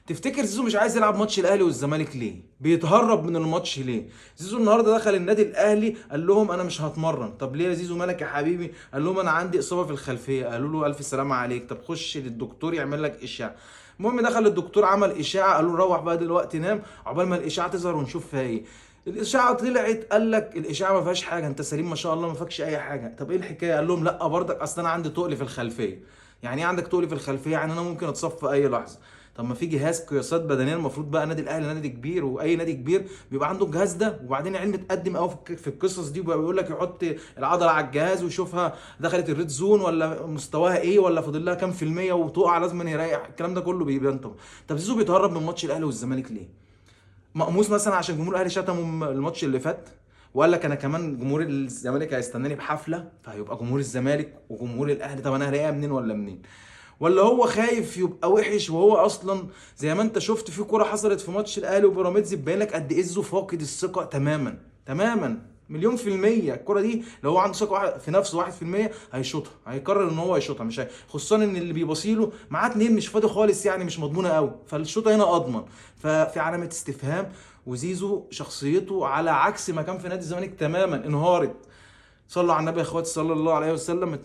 تفتكر زيزو مش عايز يلعب ماتش الاهلي والزمالك ليه؟ بيتهرب من الماتش ليه؟ زيزو النهارده دخل النادي الاهلي قال لهم انا مش هتمرن. طب ليه يا زيزو مالك يا حبيبي؟ قال لهم انا عندي اصابه في الخلفيه. قالوا له الف سلامه عليك، طب خش للدكتور يعمل لك اشعه. المهم دخل الدكتور عمل اشعه، قالوا له روح بقى دلوقتي نام عقبال ما الاشعه تظهر ونشوف فيها ايه. الاشعه طلعت قال لك الاشعه ما فيهاش حاجه، انت سليم ما شاء الله ما فيكش اي حاجه. طب ايه الحكايه؟ قال لهم لا برضك اصل انا عندي تقل في الخلفيه. يعني ايه عندك تقل في الخلفيه؟ يعني انا ممكن اتصاب في اي لحظه. طب ما في جهاز قياسات بدنيه، المفروض بقى نادي الاهلي نادي كبير واي نادي كبير بيبقى عنده الجهاز ده. وبعدين العلم اتقدم قوي في القصص دي، وبقى بيقول لك يحط العضله على الجهاز ويشوفها دخلت الريد زون ولا مستواها ايه ولا فاضل لها كام في الميه وتقع لازم يريح. الكلام ده كله بيبان طبعا. طب زيزو بيتهرب من ماتش الاهلي والزمالك ليه؟ مقموص مثلا عشان جمهور الاهلي شتموا الماتش اللي فات وقال لك انا كمان جمهور الزمالك هيستناني بحفله فهيبقى جمهور الزمالك وجمهور الاهلي، طب انا هلاقيها منين ولا منين؟ ولا هو خايف يبقى وحش وهو اصلا زي ما انت شفت في كوره حصلت في ماتش الاهلي وبيراميدز تبين لك قد ايه زيزو فاقد الثقه تماما تماما مليون في المية. الكرة دي لو هو عنده ثقة في نفسه 1% هيشوطها، هيقرر ان هو يشوطها، مش خصوصا ان اللي بيبصيله معاه اتنين مش فاضي خالص، يعني مش مضمونة قوي، فالشوطة هنا اضمن. ففي علامة استفهام. وزيزو شخصيته على عكس ما كان في نادي الزمالك تماما انهارت. صلوا على النبي يا اخواتي صلى الله عليه وسلم. ما